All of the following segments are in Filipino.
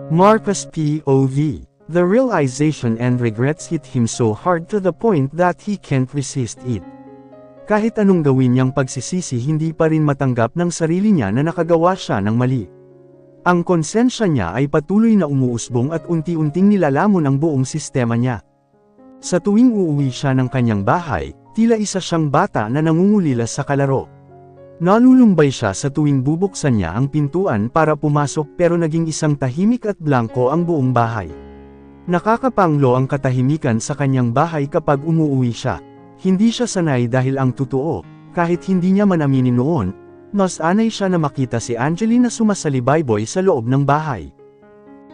Marcus POV. The realization and regrets hit him so hard to the point that he can't resist it. Kahit anong gawin niyang pagsisisi hindi pa rin matanggap ng sarili niya na nakagawa siya ng mali. Ang konsensya niya ay patuloy na umuusbong at unti-unting nilalamon ang buong sistema niya. Sa tuwing uuwi siya ng kanyang bahay, tila isa siyang bata na nangungulila sa kalaro. Nalulumbay siya sa tuwing bubuksan niya ang pintuan para pumasok pero naging isang tahimik at blanko ang buong bahay. Nakakapanglo ang katahimikan sa kanyang bahay kapag umuuwi siya. Hindi siya sanay dahil ang totoo, kahit hindi niya man aminin noon, mas anay siya na makita si Angeline na sumasalibayboy sa loob ng bahay.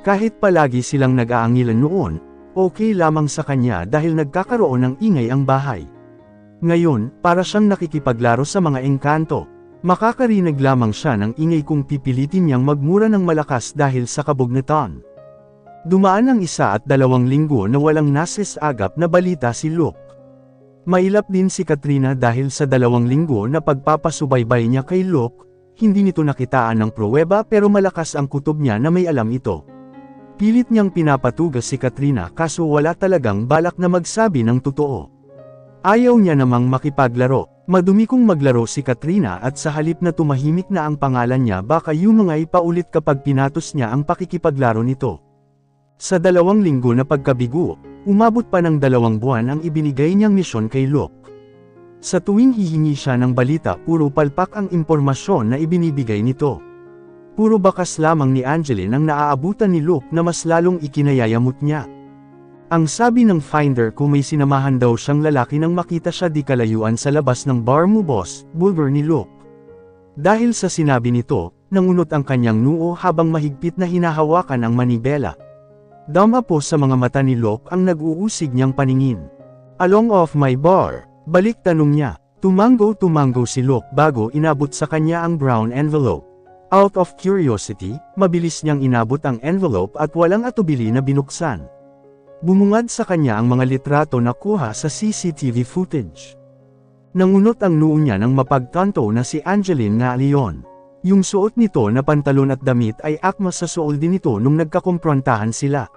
Kahit palagi silang nag-aangilan noon, okay lamang sa kanya dahil nagkakaroon ng ingay ang bahay. Ngayon, para siyang nakikipaglaro sa mga engkanto. Makakarinig lamang siya ng ingay kung pipilitin niyang magmura ng malakas dahil sa kabugnetan. Dumaan ang 1 at 2 linggo na walang nasisagap na balita si Luke. Mailap din si Katrina dahil sa 2 linggo na pagpapasubaybay niya kay Luke, hindi nito nakitaan ng pruweba pero malakas ang kutob niya na may alam ito. Pilit niyang pinapatugas si Katrina kaso wala talagang balak na magsabi ng totoo. Ayaw niya namang makipaglaro. Madumi kong maglaro si Katrina at sa halip na tumahimik na ang pangalan niya baka yumangay paulit kapag pinatos niya ang pakikipaglaro nito. Sa 2 linggo na pagkabigo, umabot pa ng 2 buwan ang ibinigay niyang misyon kay Luke. Sa tuwing hihingi siya ng balita puro palpak ang impormasyon na ibinibigay nito. Puro bakas lamang ni Angeline ang naaabutan ni Luke na mas lalong ikinayayamot niya. Ang sabi ng finder ko may sinamahan daw siyang lalaki nang makita siya di kalayuan sa labas ng bar mo boss, bulgar ni Luke. Dahil sa sinabi nito, nangunot ang kanyang noo habang mahigpit na hinahawakan ang manibela. Dama po sa mga mata ni Luke ang nag-uusig niyang paningin. Along of my bar, balik tanong niya, tumango si Luke bago inabot sa kanya ang brown envelope. Out of curiosity, mabilis niyang inabot ang envelope at walang atubili na binuksan. Bumungad sa kanya ang mga litrato na kuha sa CCTV footage. Nangunot ang noo niya nang mapagtanto na si Angeline nga Leon. Yung suot nito na pantalon at damit ay akma sa suol din nito nung nagkakumprontahan sila.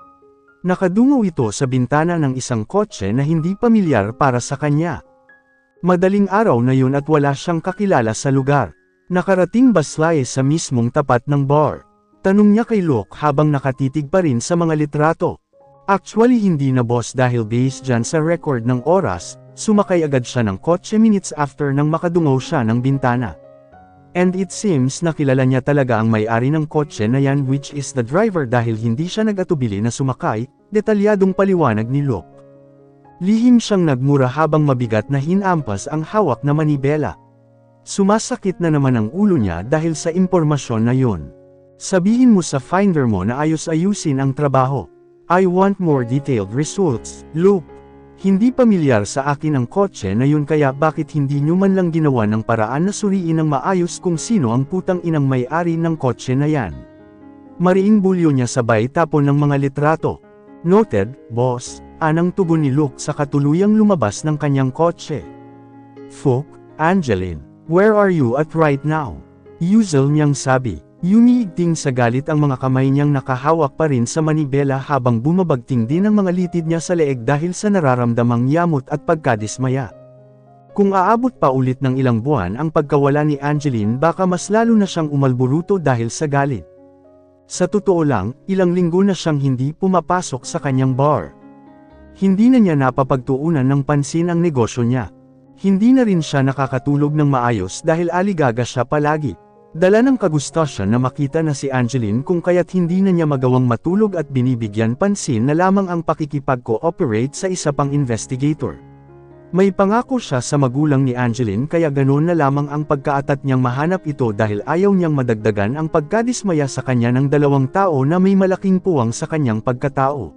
Nakadungaw ito sa bintana ng isang kotse na hindi pamilyar para sa kanya. Madaling araw na yun at wala siyang kakilala sa lugar. Nakarating baslaye sa mismong tapat ng bar. Tanong niya kay Luke habang nakatitig pa rin sa mga litrato. Actually hindi na boss dahil based dyan sa record ng oras, sumakay agad siya ng kotse minutes after nang makadungaw siya ng bintana. And it seems na kilala niya talaga ang may-ari ng kotse na yan which is the driver dahil hindi siya nag-atubili na sumakay, detalyadong paliwanag ni Luke. Lihim siyang nagmura habang mabigat na hinampas ang hawak na manibela. Sumasakit na naman ang ulo niya dahil sa impormasyon na yun. Sabihin mo sa finder mo na ayos-ayusin ang trabaho. I want more detailed results, Luke. Hindi pamilyar sa akin ang kotse na yun kaya bakit hindi nyo man lang ginawa ng paraan na suriin ng maayos kung sino ang putang inang may-ari ng kotse na yan. Mariing bulyo niya sabay tapon ng mga litrato. Noted, boss, anang tugon ni Luke sa katuluyang lumabas ng kanyang kotse. Fuck, Angeline. Where are you at right now? Usual niyang sabi. Yumiigting sa galit ang mga kamay niyang nakahawak pa rin sa manibela habang bumabagting din ang mga litid niya sa leeg dahil sa nararamdamang yamot at pagkadismaya. Kung aabot pa ulit ng ilang buwan ang pagkawala ni Angeline baka mas lalo na siyang umalburuto dahil sa galit. Sa totoo lang, ilang linggo na siyang hindi pumapasok sa kanyang bar. Hindi na niya napapagtuunan ng pansin ang negosyo niya. Hindi na rin siya nakakatulog ng maayos dahil aligaga siya palagi. Dala ng kagustasyon na makita na si Angeline kung kaya't hindi na niya magawang matulog at binibigyan pansin na lamang ang pakikipag-cooperate sa isa pang investigator. May pangako siya sa magulang ni Angeline kaya ganoon na lamang ang pagkaatat niyang mahanap ito dahil ayaw niyang madagdagan ang pagkadismaya sa kanya ng 2 tao na may malaking puwang sa kanyang pagkatao.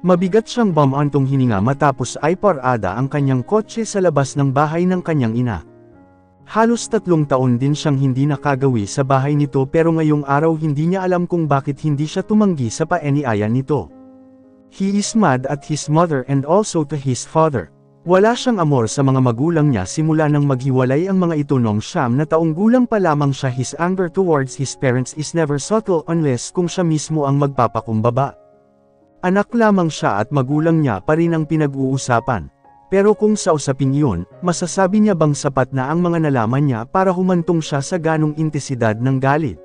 Mabigat siyang bumantong hininga matapos ay parada ang kanyang kotse sa labas ng bahay ng kanyang ina. Halos 3 taon din siyang hindi nakagawi sa bahay nito pero ngayong araw hindi niya alam kung bakit hindi siya tumanggi sa paeniayan nito. He is mad at his mother and also to his father. Wala siyang amor sa mga magulang niya simula nang maghiwalay ang mga ito noong 9 na taong gulang pa lamang siya. His anger towards his parents is never subtle unless kung siya mismo ang magpapakumbaba. Anak lamang siya at magulang niya pa rin ang pinag-uusapan. Pero kung sa usaping iyon, masasabi niya bang sapat na ang mga nalaman niya para humantong siya sa ganong intensidad ng galit?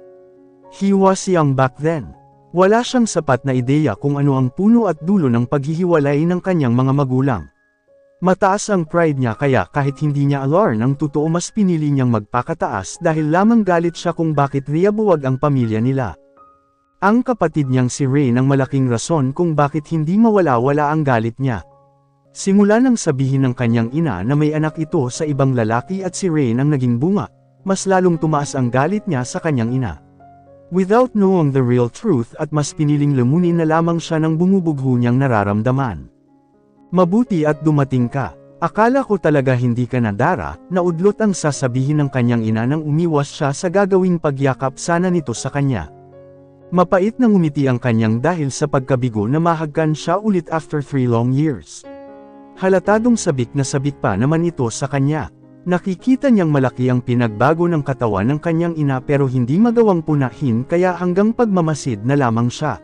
He was young back then. Wala siyang sapat na ideya kung ano ang puno at dulo ng paghihiwalay ng kanyang mga magulang. Mataas ang pride niya kaya kahit hindi niya alam ang totoo mas pinili niyang magpakataas dahil lamang galit siya kung bakit buwag ang pamilya nila. Ang kapatid niyang si Rain ang malaking rason kung bakit hindi mawala-wala ang galit niya. Simula nang sabihin ng kanyang ina na may anak ito sa ibang lalaki at si Rain ang naging bunga, mas lalong tumaas ang galit niya sa kanyang ina. Without knowing the real truth at mas piniling lamunin na lamang siya ng bumubugho niyang nararamdaman. Mabuti at dumating ka. Akala ko talaga hindi ka nadara, naudlot ang sasabihin ng kanyang ina nang umiwas siya sa gagawing pagyakap sana nito sa kanya. Mapait nang umiti ang kanyang dahil sa pagkabigo na mahagkan siya ulit after 3 long years. Halatadong sabik na sabik pa naman ito sa kanya. Nakikita niyang malaki ang pinagbago ng katawan ng kanyang ina pero hindi magawang punahin kaya hanggang pagmamasid na lamang siya.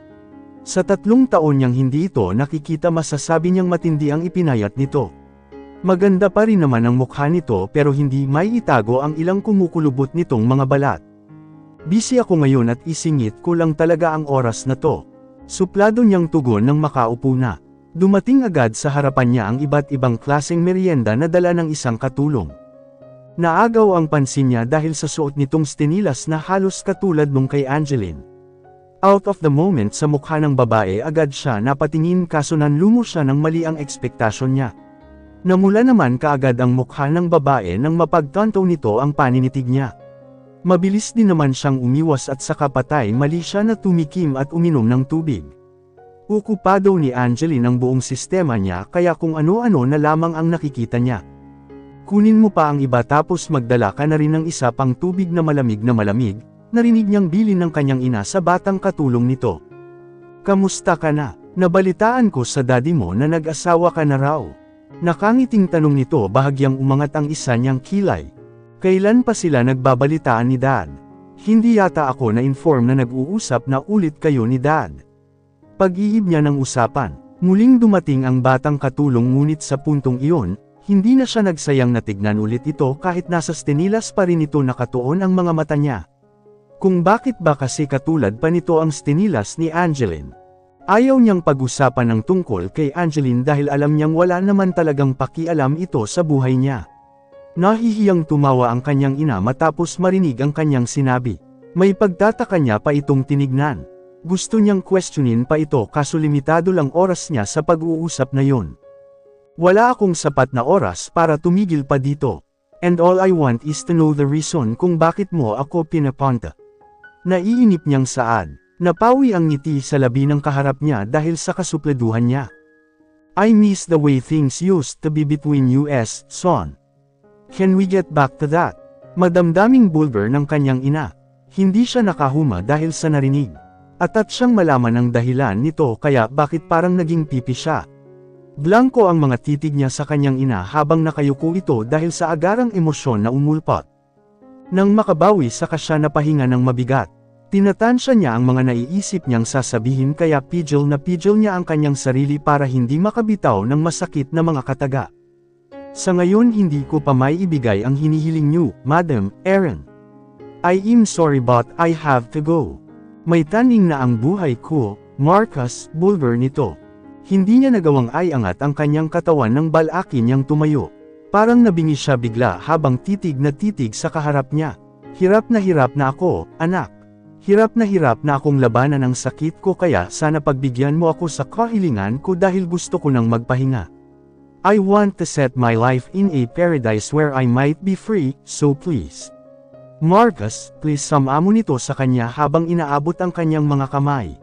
Sa 3 taon niyang hindi ito nakikita masasabi niyang matindi ang ipinayat nito. Maganda pa rin naman ang mukha nito pero hindi may itago ang ilang kumukulubot nitong mga balat. Busy ako ngayon at isingit ko lang talaga ang oras na to. Suplado niyang tugon nang makaupo na. Dumating agad sa harapan niya ang iba't ibang klaseng merienda na dala ng isang katulong. Naagaw ang pansin niya dahil sa suot nitong stenilas na halos katulad nung kay Angeline. Out of the moment sa mukha ng babae agad siya napatingin kaso nanlumo siya ng mali ang ekspektasyon niya. Namula naman kaagad ang mukha ng babae nang mapagtanto nito ang paninitig niya. Mabilis din naman siyang umiwas at saka patay mali siya na tumikim at uminom ng tubig. Okupado ni Angeline ang buong sistema niya kaya kung ano-ano na lamang ang nakikita niya. Kunin mo pa ang iba tapos magdala ka na rin ng isa pang tubig na malamig, narinig niyang bilin ng kanyang ina sa batang katulong nito. Kamusta ka na? Nabalitaan ko sa daddy mo na nag-asawa ka na raw. Nakangiting tanong nito bahagyang umangat ang isa niyang kilay. Kailan pa sila nagbabalitaan ni dad? Hindi yata ako na-inform na nag-uusap na ulit kayo ni dad. Pag-iib niya ng usapan, muling dumating ang batang katulong ngunit sa puntong iyon, hindi na siya nagsayang natignan ulit ito kahit nasa stenilas pa rin ito nakatuon ang mga mata niya. Kung bakit ba kasi katulad pa nito ang stenilas ni Angeline? Ayaw niyang pag-usapan ng tungkol kay Angeline dahil alam niyang wala naman talagang pakialam ito sa buhay niya. Nahihiyang tumawa ang kanyang ina matapos marinig ang kanyang sinabi. May pagtataka niya pa itong tinignan. Gusto niyang questionin pa ito kaso limitado lang oras niya sa pag-uusap na yun. Wala akong sapat na oras para tumigil pa dito. And all I want is to know the reason kung bakit mo ako pinapunta. Naiinip niyang saad. Napawi ang ngiti sa labi ng kaharap niya dahil sa kasupleduhan niya. I miss the way things used to be between us, son. Can we get back to that? Madamdaming bulber ng kanyang ina. Hindi siya nakahuma dahil sa narinig. At siyang malaman ang dahilan nito kaya bakit parang naging pipi siya. Blanko ang mga titig niya sa kanyang ina habang nakayuko ito dahil sa agarang emosyon na umulpot. Nang makabawi saka siya napahinga ng mabigat. Tinatansya niya ang mga naiisip niyang sasabihin kaya pidgil niya ang kanyang sarili para hindi makabitaw ng masakit na mga kataga. Sa ngayon hindi ko pa may ibigay ang hinihiling niyo, Madam Erin. I am sorry but I have to go. May taning na ang buhay ko, Marcus, bulver nito. Hindi niya nagawang ay-angat ang kanyang katawan ng balakin niyang tumayo. Parang nabingi siya bigla habang titig sa kaharap niya. Hirap na ako, anak. Hirap na akong labanan ang sakit ko kaya sana pagbigyan mo ako sa kahilingan ko dahil gusto ko nang magpahinga. I want to set my life in a paradise where I might be free, so please. Marcus, please sama mo nito sa kanya habang inaabot ang kanyang mga kamay.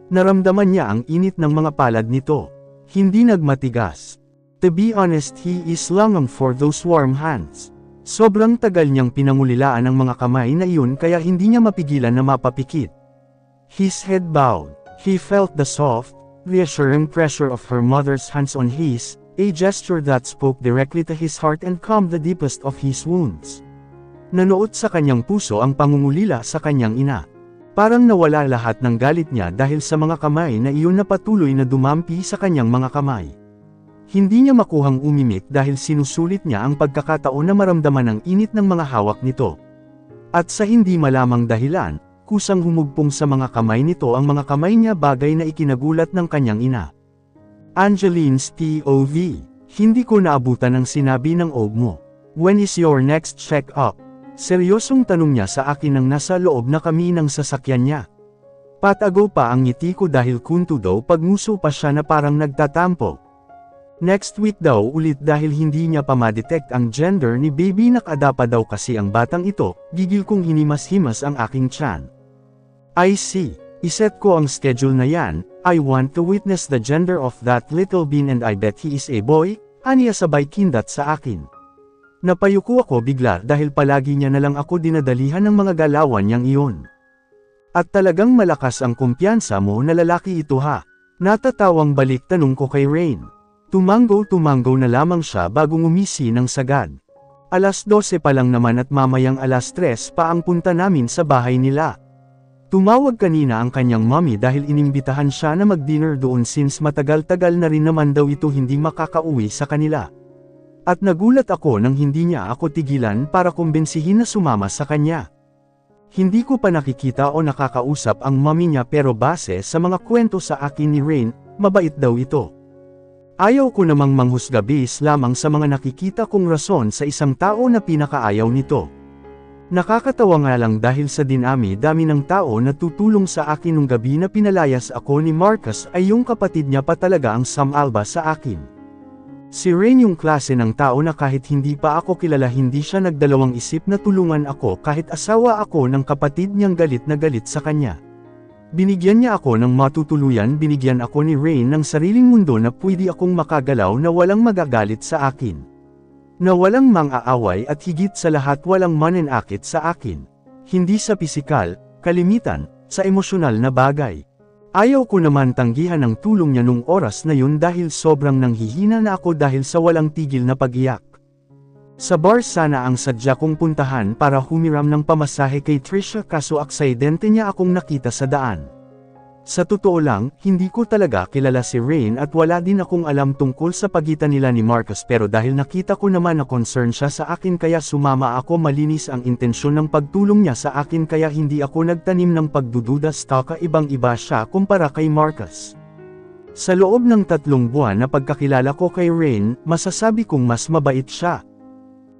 Naramdaman niya ang init ng mga palad nito. Hindi nagmatigas. To be honest, he is longing for those warm hands. Sobrang tagal niyang pinangulilaan ang mga kamay na iyon kaya hindi niya mapigilan na mapapikit. His head bowed. He felt the soft, reassuring pressure of her mother's hands on his, A gesture that spoke directly to his heart and calmed the deepest of his wounds. Nanuot sa kanyang puso ang pangungulila sa kanyang ina. Parang nawala lahat ng galit niya dahil sa mga kamay na iyon na patuloy na dumampi sa kanyang mga kamay. Hindi niya makuhang umimik dahil sinusulit niya ang pagkakataon na maramdaman ang init ng mga hawak nito. At sa hindi malamang dahilan, kusang humugpong sa mga kamay nito ang mga kamay niya, bagay na ikinagulat ng kanyang ina. Angeline's POV. Hindi ko naabutan ang sinabi ng OB mo. When is your next check-up? Seryosong tanong niya sa akin nang nasa loob na kami ng sasakyan niya. Patago pa ang ngiti ko dahil kunto daw pagnguso pa siya na parang nagtatampo. Next week daw ulit dahil hindi niya pa ma-detect ang gender ni baby, nakadapa daw kasi ang batang ito. Gigil kong hinimas-himas ang aking tiyan. I see. Iset ko ang schedule na yan. I want to witness the gender of that little bean and I bet he is a boy, aniya sabay kindat sa akin. Napayuko ako bigla dahil palagi niya na lang ako dinadalihan ng mga galawan niyang iyon. At talagang malakas ang kumpiyansa mo na lalaki ito ha. Natatawang balik tanong ko kay Rain. Tumango na lamang siya bago ngumisi ng sagad. Alas 12 pa lang naman at mamayang alas 3 pa ang punta namin sa bahay nila. Tumawag kanina ang kanyang mommy dahil inimbitahan siya na mag-dinner doon since matagal-tagal na rin naman daw ito hindi makakauwi sa kanila. At nagulat ako nang hindi niya ako tigilan para kumbensihin na sumama sa kanya. Hindi ko pa nakikita o nakakausap ang mommy niya pero base sa mga kwento sa akin ni Rain, mabait daw ito. Ayaw ko namang manghusga base lamang sa mga nakikita kong rason sa isang tao na pinakaayaw nito. Nakakatawa nga lang dahil sa dinami-dami ng tao na tutulong sa akin nung gabi na pinalayas ako ni Marcus ay yung kapatid niya pa talaga ang sumalba sa akin. Si Rain yung klase ng tao na kahit hindi pa ako kilala hindi siya nagdalawang isip na tulungan ako kahit asawa ako ng kapatid niyang galit na galit sa kanya. Binigyan niya ako ng matutuluyan, binigyan ako ni Rain ng sariling mundo na pwede akong makagalaw na walang magagalit sa akin. Na walang mang-aaway at higit sa lahat walang mananakit sa akin. Hindi sa pisikal, kalimitan, sa emosyonal na bagay. Ayaw ko naman tanggihan ang tulong niya nung oras na yun dahil sobrang nanghihina na ako dahil sa walang tigil na pag-iyak. Sa bar sana ang sadya kong puntahan para humiram ng pamasahe kay Trisha kaso aksidente niya akong nakita sa daan. Sa totoo lang, hindi ko talaga kilala si Rain at wala din akong alam tungkol sa pagitan nila ni Marcus pero dahil nakita ko naman na concern siya sa akin kaya sumama ako. Malinis ang intensyon ng pagtulong niya sa akin kaya hindi ako nagtanim ng pagdududa. Ibang-iba siya kumpara kay Marcus. Sa loob ng 3 buwan na pagkakilala ko kay Rain, masasabi kong mas mabait siya.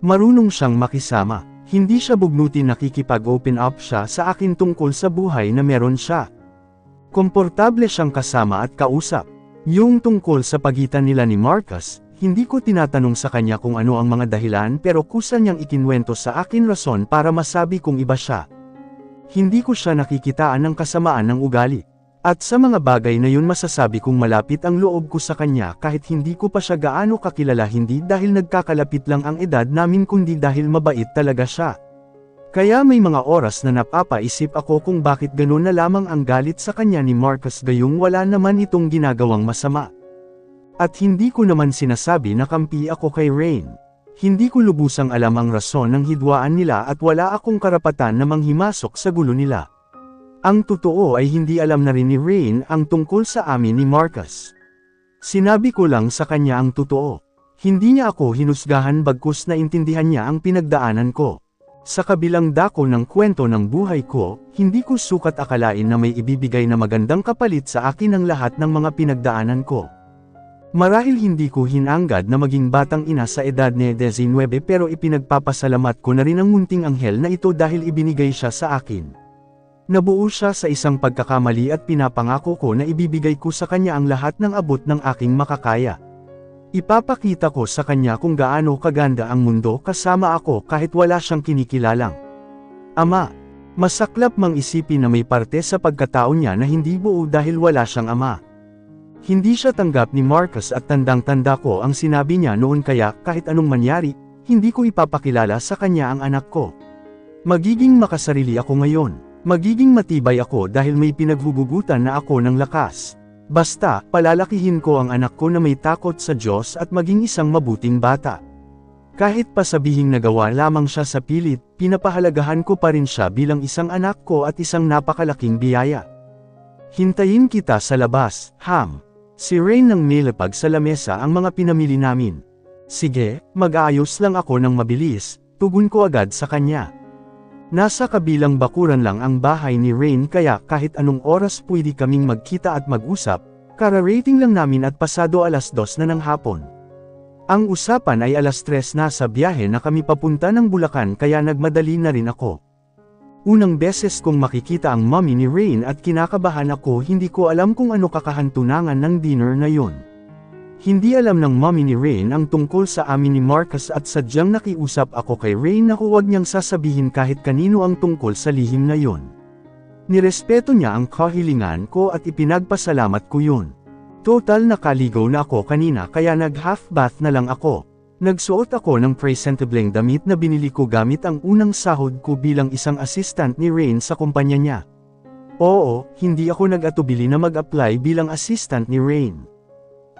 Marunong siyang makisama. Hindi siya bugnutin, nakikipag-open up siya sa akin tungkol sa buhay na meron siya. Komportable siyang kasama at kausap. Yung tungkol sa pagitan nila ni Marcus, hindi ko tinatanong sa kanya kung ano ang mga dahilan pero kusa niyang ikinwento sa akin rason para masabi kong iba siya. Hindi ko siya nakikitaan ng kasamaan ng ugali. At sa mga bagay na yun masasabi kong malapit ang loob ko sa kanya kahit hindi ko pa siya gaano kakilala, hindi dahil nagkakalapit lang ang edad namin kundi dahil mabait talaga siya. Kaya may mga oras na napapaisip ako kung bakit ganun na lamang ang galit sa kanya ni Marcus gayong wala naman itong ginagawang masama. At hindi ko naman sinasabi na kampi ako kay Rain. Hindi ko lubusang alam ang rason ng hidwaan nila at wala akong karapatan na manghimasok sa gulo nila. Ang totoo ay hindi alam na rin ni Rain ang tungkol sa amin ni Marcus. Sinabi ko lang sa kanya ang totoo. Hindi niya ako hinusgahan bagkus na intindihan niya ang pinagdaanan ko. Sa kabilang dako ng kwento ng buhay ko, hindi ko sukat akalain na may ibibigay na magandang kapalit sa akin ang lahat ng mga pinagdaanan ko. Marahil hindi ko hinanggad na maging batang ina sa edad ni 19 pero ipinagpapasalamat ko na rin ang munting anghel na ito dahil ibinigay siya sa akin. Nabuo siya sa isang pagkakamali at pinapangako ko na ibibigay ko sa kanya ang lahat ng abot ng aking makakaya. Ipapakita ko sa kanya kung gaano kaganda ang mundo kasama ako kahit wala siyang kinikilalang ama. Masaklap mang isipin na may parte sa pagkatao niya na hindi buo dahil wala siyang ama. Hindi siya tanggap ni Marcus at tandang-tanda ko ang sinabi niya noon kaya kahit anong mangyari, hindi ko ipapakilala sa kanya ang anak ko. Magiging makasarili ako ngayon. Magiging matibay ako dahil may pinaghugugutan na ako ng lakas. Basta, palalakihin ko ang anak ko na may takot sa Diyos at maging isang mabuting bata. Kahit pa sabihing nagawa lamang siya sa pilit, pinapahalagahan ko pa rin siya bilang isang anak ko at isang napakalaking biyaya. Hintayin kita sa labas, Ham. Si Rain nang nilapag sa lamesa ang mga pinamili namin. Sige, mag-aayos lang ako ng mabilis, tugon ko agad sa kanya. Nasa kabilang bakuran lang ang bahay ni Rain kaya kahit anong oras pwede kaming magkita at mag-usap, kararating lang namin at pasado 2:00 na ng hapon. Ang usapan ay 3:00 na sa biyahe na kami papunta ng Bulacan kaya nagmadali na rin ako. Unang beses kong makikita ang mommy ni Rain at kinakabahan ako, hindi ko alam kung ano kakahantunangan ng dinner na yun. Hindi alam ng mommy ni Rain ang tungkol sa amin ni Marcus at sadyang nakiusap ako kay Rain na huwag niyang sasabihin kahit kanino ang tungkol sa lihim na yun. Nirespeto niya ang kahilingan ko at ipinagpasalamat ko yun. Total nakaligaw na ako kanina kaya nag-half bath na lang ako. Nagsuot ako ng presentableng damit na binili ko gamit ang unang sahod ko bilang isang assistant ni Rain sa kumpanya niya. Oo, hindi ako nag-atubili na mag-apply bilang assistant ni Rain.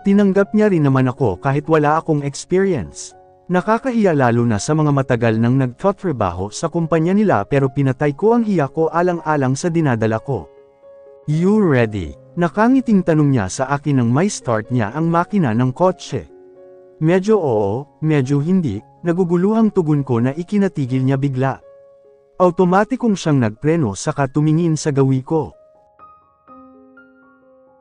Tinanggap niya rin naman ako kahit wala akong experience. Nakakahiya lalo na sa mga matagal nang nagtatrabaho sa kumpanya nila pero pinatay ko ang hiya ko alang-alang sa dinadala ko. You ready? Nakangiting tanong niya sa akin nang may start niya ang makina ng kotse. Medyo oo, medyo hindi, naguguluhang tugon ko na ikinatigil niya bigla. Automatikong siyang nagpreno saka tumingin sa gawi ko.